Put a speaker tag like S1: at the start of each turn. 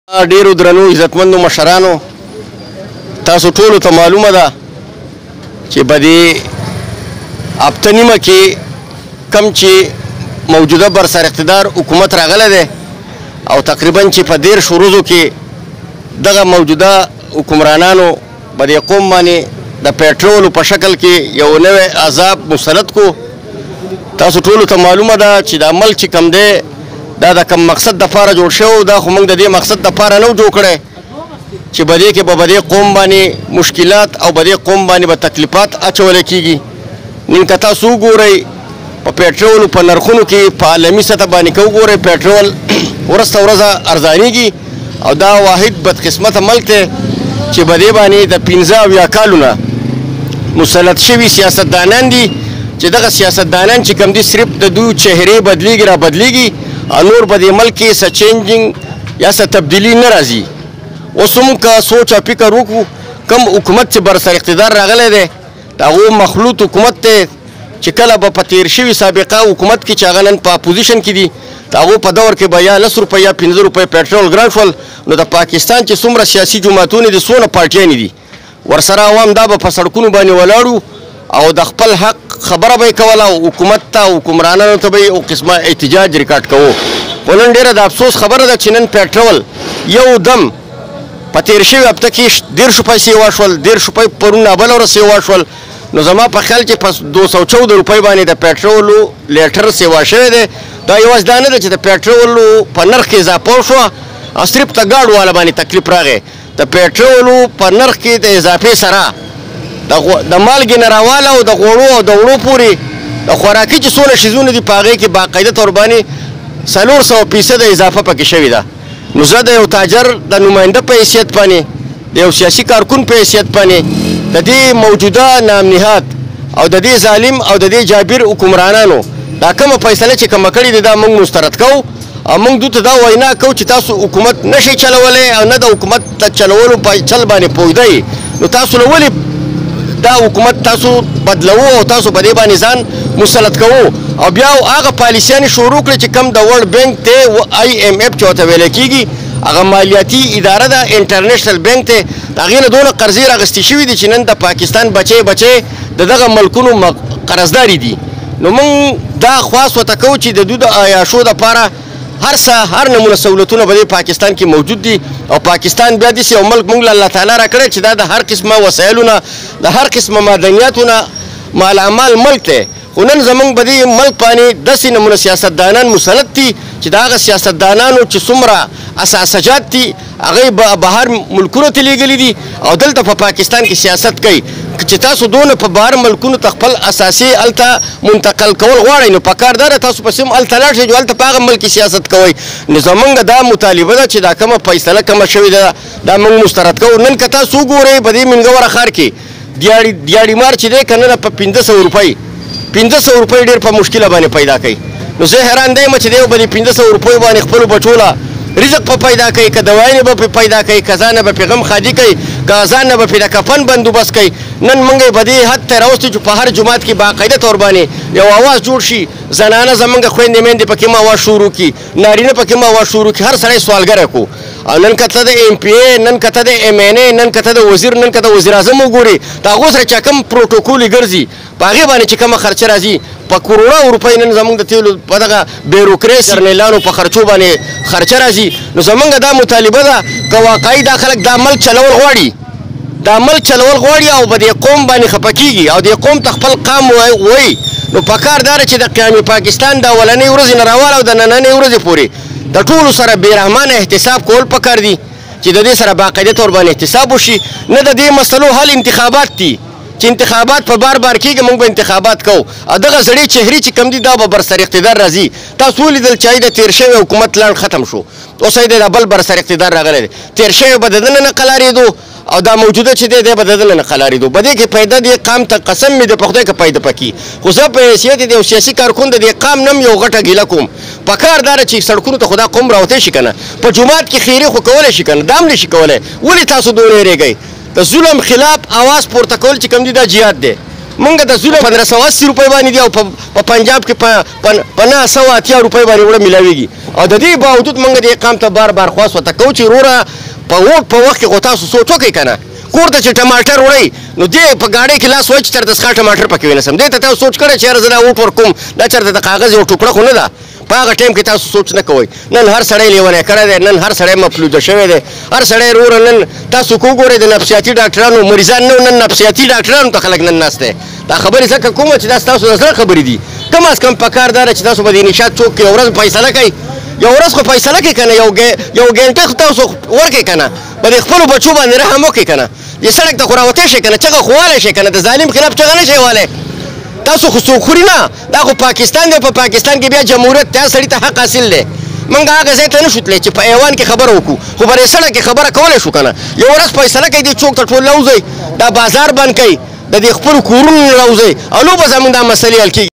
S1: ډیرو درنو عزتمندو مشرانو تاسو ټولو ته معلومه ده چې په دې هفته نیمه کې کم چې موجوده برسر اقتدار حکومت راغلی دی او تقریبا چې په 10 ورځو کې دغه موجوده حکمرانانو په دې قوم باندې د پېټرولو په شکل کې یو نوی عذاب مسلط کو. تاسو ټولو ته معلومه ده چې د عمل چې کم دی دا د کم مقصد دپاره جوړ شوی دا خو موږ د دې مقصد دپاره نه جوړ کړی چې په دې کې به په دې قوم باندې مشکلات او په دې قوم باندې به تکلیفات اچولی کېږي. نن که تاسو وګورئ په پېټرولو په نرخونو کې په عالمي سطح باندې که وګورئ پېټرول ورځ ته ورځه ارزانېږي او دا واحد بدقسمته ملک دی چې په دې باندې د 15 کالو نه مسلط شوي سیاستدانان دي چې دغه سیاستدانان چې کوم دي صرف د دوی چهرې بدلیږي را بدلیږي او نور په دې ملک کې څه چینجنګ یا څه تبدیلي نه راځي. اوس موږ که سوچ او فکر وکړو کوم حکومت چې برسر اقتدار راغلی دی د هغو مخلوط حکومت دی چې کله به په تېر شوي سابقه حکومت کې چې هغه نن په اپوزیشن کې دي د هغو په دور کې به یا 10 روپۍ یا 15 روپۍ پېټرول ګران شول نو د پاکستان چې څومره سیاسي جماعتونه دي څونه پارټیانې دي ورسره عوام دا به په سړکونو باندې ولاړو او د خپل حق خبره به یې کوله او حکومت ته حکمرانانو ته به یې یو قسمه احتجاج ریکارډ کوو. خو نن ډېره د افسوس خبره ده چې نن پېټرول یو دم په تېر شوي هفته کې 10 روپۍ سیوا شول 10 روپۍ پرون بله ورځ سیوا شول نو زما په خیال چې په 214 روپۍ باندې د پېټرولو لیټر سیوا شوی دی. دا یوازې دا نه ده چې د پېټرولو په نرخ کې اضافه وشوه او صرف د ګاډو والا باندې تکلیف راغی. د پېټرولو په نرخ کې د اضافې سره د مالګې نه راواله او د غوړو او د وړو پورې د خوراکي چې څونه شیزونه دي په هغې کې باقاعده طور باندې 400% اضافه پکې شوې ده. نو زه د یو تاجر د نماینده په حیثیت باندې د یو سیاسي کارکون په حیثیت باندې د دې موجوده نامنهاد او د دې ظالم او د دې جابر حکمرانانو دا کومه فیصله چې کومه کړې ده دا موږ مسترد کوو او موږ دوی ته دا وینا کوو چې تاسو حکومت نشئ چلولی او نه د حکومت د چلولو په چل باندې پوهېدئ نو تاسو له ولې دا حکومت تاسو بدلوو او تاسو په دې باندې ځان مسلط کوو او بیا هغه پالیسیانې شروع کړې چې کوم د ورلډ بینک دی IMF چې ورته ویلی کېږي هغه مالیاتي اداره ده انټرنیشنل بینک دی د هغې نه دونه قرضې راغستې شوي دي چې نن د پاکستان بچی د دغه ملکونو قرضداري دي. نو موږ دا خواست ورته کوو چې د دوی د عیاشو دپاره هر نمونه سهولتونه په دې پاکستان کې موجود دي او پاکستان بیا داسې یو ملک موږ له الله تعالی راکړی چې دا د هر قسمه وسایلونه د هر قسمه معدنیاتونه مالامال ملک دی. خو نن زموږ په دې ملک باندې داسې نمونه سیاستدانان مسلط دي چې د هغه سیاستدانانو چې څومره اساسجات دي هغې بهر ملکونو ته لیږلي دي او دلته په پاکستان کې سیاست کوي. چې تاسو دونه په بهر ملکونو ته خپل اساسي هلته منتقل کول غواړئ نو پکار دا ده تاسو پسې هم هلته لاړ شئ چې هلته په هغه ملک کې سیاست کوئ. نو زموږ دا مطالبه ده چې دا کومه فیصله کومه شوې ده دا موږ مسترد کوو. نن که تاسو وګورئ په دې منګوره ښار کې دیاړي مار چې دی که نه په 500 روپۍ 500 روپۍ ډېر په مشکله باندې پیدا کوي. نو زه حیران دی یم چې دی به د 500 روپیو باندې خپلو بچو له رزق په پیدا کوي که دواینې به پې پیدا کوي که ځان نه به پې غم خادي کوي که ځان نه به پې د کفن بندوبست کوي. نن موږ یې په دې حد ته راوستو چې په هر جومات کې باقاعده طور باندې یو اواز جوړ شي زنانه زموږ خویندې میندې پکې هم اواز شروع کړي نارینه پکې هم اواز شروع کړي هر سړی سوالګری کړو. او نن که ته د MPA نن که ته د MNA نن که ته د وزیر نن که د وزیر اعظم وګورې د هغو سره چې کوم پروټوکول ګرځي په هغې باندې چې کومه خرچه راځي په کروڑو روپۍ نن زموږ د تیلو په دغه بیروکراسي جرنیلانو په خرچو باندې خرچه راځي. نو زموږ دا مطالبه ده که واقعي دا خلک دا ملک چلول غواړي دا ملک چلول غواړي او په دې قوم باندې خفه کېږي او دې قوم ته خپل قام وایي نو پکار دا ده چې د قیام پاکستان د اولنۍ ورځې نه راواله او د نننۍ ورځې پورې د ټولو سره بېرحمانه احتساب کول پکار دي چې د دې سره باقاعده طور باندې احتساب وشي. نه د دې مسلو حل انتخابات دي چې انتخابات په بار کېږي موږ به انتخابات کوو او دغه زړې چهرې چې کوم دي دا به برسر اقتدار راځي. تاسو ولیدل چې د تېر شوی حکومت لاند ختم شو اوس یې د بل برسر اقتدار راغلی دی تېر شوی به د ده نه قلارېدو او دا موجوده چې دی به د ده نه قلارېدو. په دې کې پیدا دې قام ته قسم مې د په خدای که پیدا پکې خو زه په حیثیت د یو سیاسي کارکون د دې قام نه یو غټه ګیله کوم. پکار دا ده چې سړکونو ته خو دا قوم راوتی شي که نه په جومات کې خیرې خو کولی شي که نه دا هم نه شي کولی. ولې تاسو دونه یېرېږئ؟ د ظلم خلاف اواز پورته کول چې کوم دي دا جهاد دی مونږ د سونه 1580 روپۍ باندې دی او په پنجاب کې په 980 روپۍ باندې وړه ملاویږي او د دې باوجود مونږ دې قام ته بار بار خواست ورته کوو چې وروره په وخت کې خو تاسو سوچ وکړئ که نه کور ته چې ټماټر وړئ نو دې په ګاډۍ کې لاس وایي چې چېرته څخه ټماټر پکې ونیسم دې ته تاسو سوچ کړی چې یاره زه دا ووټ ورکوم دا چېرته د کاغذ یو ټوکړه خو نه ده په هغه ټایم کې تاسو سوچ نه کوئ نن هر سړی لیونی کړی دی نن هر سړی مفلوجه شوی دی هر سړی وروره نن تاسو که وګورئ د نفسیاتي ډاکټرانو مریضان نه نن نفسیاتي ډاکټرانو ته خلک نن ناست دی دا خبرې ځکه کومه چې دا ستاسو د زړه خبرې دي کم از کم پکار دا ده چې تاسو به د نشاط چوک کې یو ورځ فیصله کوئ یو ورځ خو فیصله کوئ که نه یو ګنټه خو تاسو ورکړئ که نه به د خپلو بچو باندې رحم وکړئ که نه دې سړک ته خو راوتی شئ که نه چغه خو والی شئ که نه د ظالم خلاف چغه نه شئ والی تاسو خو څوک خوري نه دا خو پاکستان دی په پاکستان کې بیا جمهوریت دی هر سړي ته حق حاصل دی موږ هغه ځای ته نه شو تللی چې په ایوان کې خبره وکړو خو په دې سړک کې خبره کولی شو که نه یو ورځ فیصله کوي دې چوک ته ټول راوځئ دا بازار بند کوئ د دې خپلو کورونو راوځئ او نو به زموږ دا مسلې حل کېږي